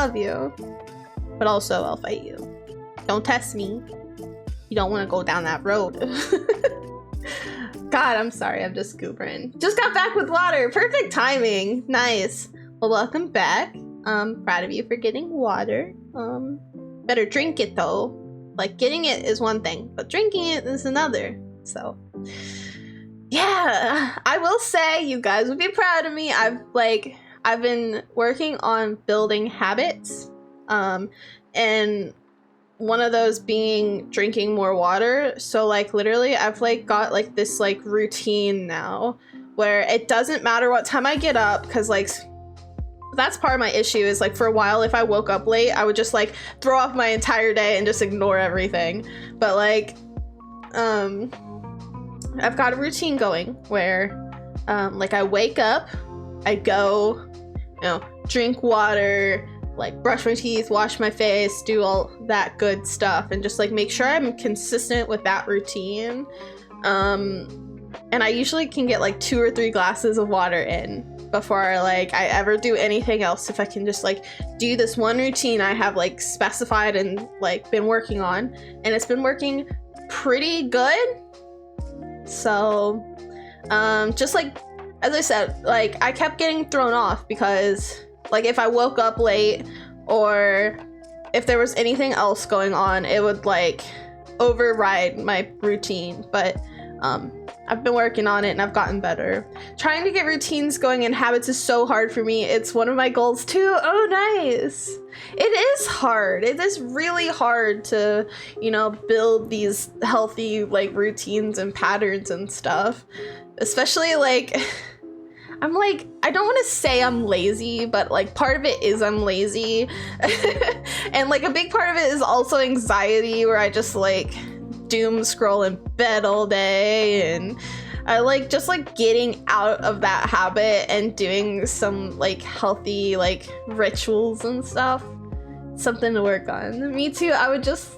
love you, but also I'll fight you. Don't test me. You don't want to go down that road. God, I'm sorry, I'm just goobering. Just got back with water. Perfect timing. Nice. Well, welcome back. Proud of you for getting water. Better drink it though. Like, getting it is one thing, but drinking it is another. So, yeah, I will say you guys would be proud of me. I've been working on building habits, and one of those being drinking more water. So like literally I've like got like this like routine now where it doesn't matter what time I get up, because like that's part of my issue is like for a while if I woke up late I would just like throw off my entire day and just ignore everything. But like I've got a routine going where like I wake up, I go, you know, drink water, like brush my teeth, wash my face, do all that good stuff, and just like make sure I'm consistent with that routine. And I usually can get like 2 or 3 glasses of water in before I ever do anything else, if I can just like do this one routine I have like specified and like been working on, and it's been working pretty good. So just like as I said, like I kept getting thrown off because like if I woke up late or if there was anything else going on, it would like override my routine. But I've been working on it and I've gotten better. Trying to get routines going and habits is so hard for me. It's one of my goals too. Oh, nice. It is hard. It is really hard to, you know, build these healthy like routines and patterns and stuff. Especially like, I'm like, I don't want to say I'm lazy, but like part of it is I'm lazy. And like a big part of it is also anxiety, where I just like doom scroll in bed all day, and I like just like getting out of that habit and doing some like healthy like rituals and stuff. Something to work on. Me too. I would just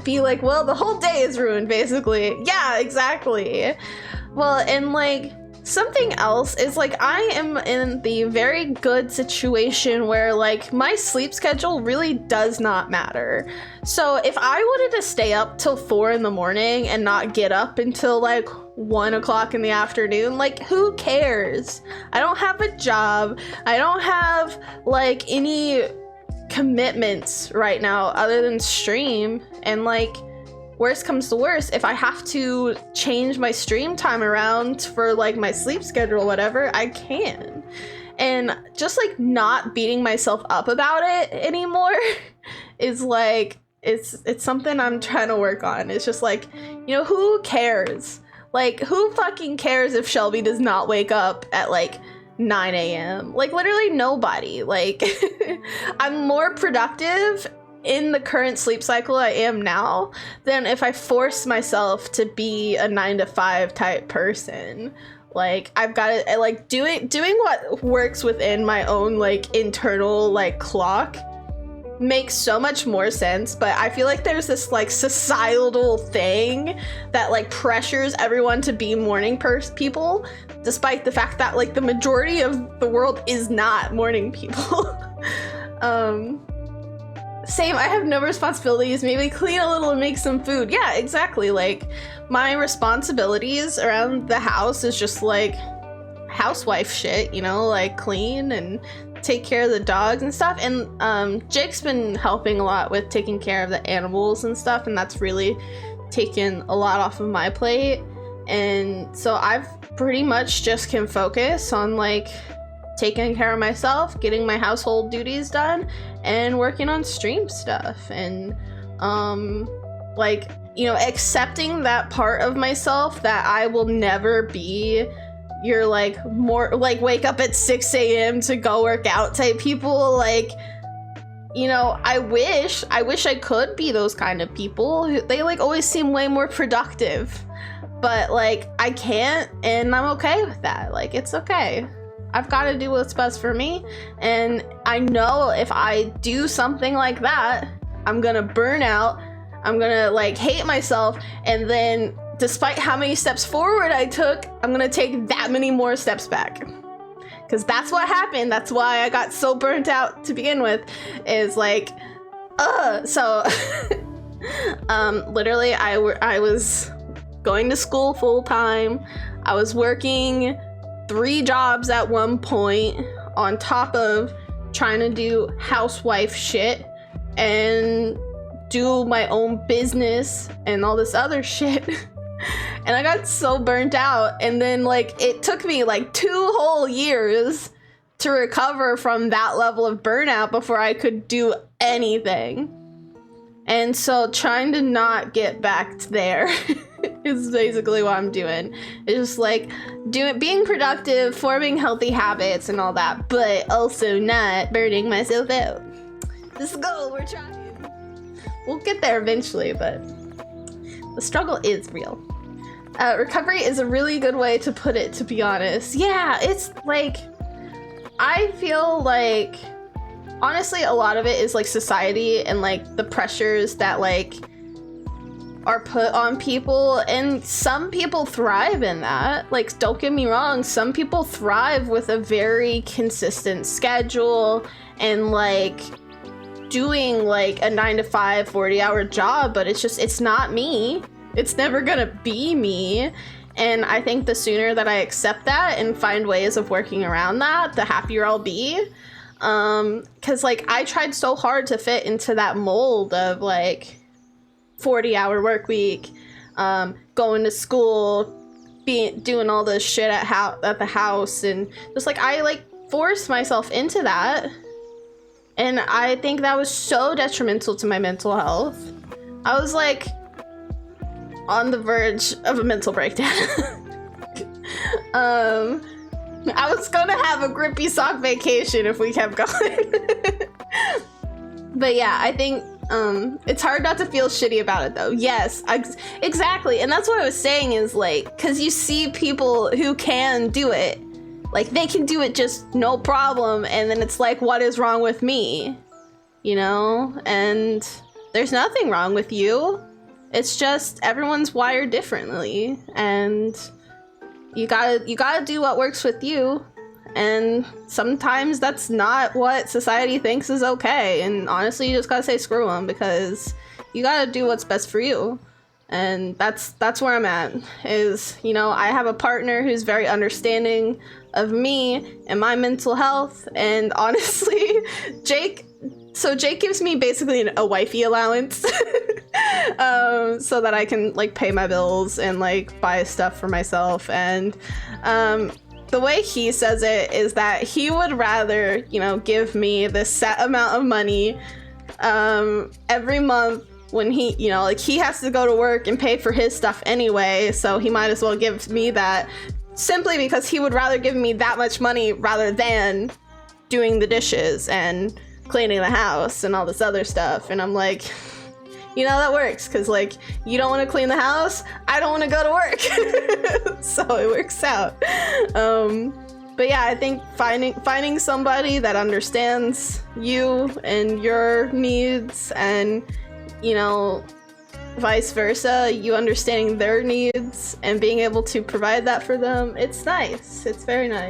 be like, well, the whole day is ruined basically. Yeah, exactly. Well, and like something else is like I am in the very good situation where like my sleep schedule really does not matter. So if I wanted to stay up till 4 in the morning and not get up until like 1 o'clock in the afternoon, like who cares? I don't have a job. I don't have like any commitments right now other than stream, and like worst comes to worst, if I have to change my stream time around for like my sleep schedule or whatever, I can. And just like not beating myself up about it anymore is like, it's something I'm trying to work on. It's just like, you know, who cares? Like, who fucking cares if Shelby does not wake up at like 9 a.m.? Like literally nobody. Like I'm more productive in the current sleep cycle I am now than if I force myself to be a 9 to 5 type person. Like I've got to like doing what works within my own like internal like clock makes so much more sense. But I feel like there's this like societal thing that like pressures everyone to be morning people, despite the fact that like the majority of the world is not morning people. Same, I have no responsibilities, maybe clean a little and make some food. Yeah, exactly. Like my responsibilities around the house is just like housewife shit, you know, like clean and take care of the dogs and stuff. And Jake's been helping a lot with taking care of the animals and stuff, and that's really taken a lot off of my plate. And so I've pretty much just can focus on like taking care of myself, getting my household duties done, and working on stream stuff. And like, you know, accepting that part of myself that I will never be your like more like wake up at 6 a.m. to go work out type people. Like, you know, I wish I could be those kind of people. They like always seem way more productive, but like I can't, and I'm okay with that. Like, it's okay. I've got to do what's best for me, and I know if I do something like that, I'm gonna burn out, I'm gonna like hate myself, and then despite how many steps forward I took, I'm gonna take that many more steps back. because that's what happened. That's why I got so burnt out to begin with, is like, so literally I was going to school full time. I was working 3 jobs at one point on top of trying to do housewife shit and do my own business and all this other shit. And I got so burnt out, and then like it took me like 2 whole years to recover from that level of burnout before I could do anything. And so trying to not get back to there is basically what I'm doing. It's just like being productive, forming healthy habits and all that, but also not burning myself out. Let's go, we're trying. We'll get there eventually, but the struggle is real. Recovery is a really good way to put it, to be honest. Yeah, it's like, I feel like, honestly, a lot of it is like society and like the pressures that like are put on people, and some people thrive in that. Like, don't get me wrong, some people thrive with a very consistent schedule and like doing like a 9-to-5 40-hour job, but it's not me. It's never gonna be me. And I think the sooner that I accept that and find ways of working around that, the happier I'll be. Cause like I tried so hard to fit into that mold of like 40-hour work week, going to school, doing all this shit at the house, and just like I like forced myself into that. And I think that was so detrimental to my mental health. I was like on the verge of a mental breakdown. I was gonna have a grippy sock vacation if we kept going. But yeah, I think it's hard not to feel shitty about it though. Yes, exactly. And that's what I was saying, is like, because you see people who can do it. Like, they can do it just no problem, and then it's like, what is wrong with me? You know? And there's nothing wrong with you. It's just everyone's wired differently, and you gotta do what works with you. And sometimes that's not what society thinks is okay, and honestly, you just gotta say screw them, because you gotta do what's best for you. And that's where I'm at, is, you know, I have a partner who's very understanding of me and my mental health, and honestly, Jake gives me basically a wifey allowance so that I can like pay my bills and like buy stuff for myself. And the way he says it is that he would rather, you know, give me this set amount of money every month, when he, you know, like he has to go to work and pay for his stuff anyway, so he might as well give me that, simply because he would rather give me that much money rather than doing the dishes and cleaning the house and all this other stuff. And I'm like, you know, that works, because like, you don't want to clean the house, I don't want to go to work. So it works out. But yeah, I think finding somebody that understands you and your needs, and, you know, vice versa, you understanding their needs and being able to provide that for them, it's nice. It's very nice.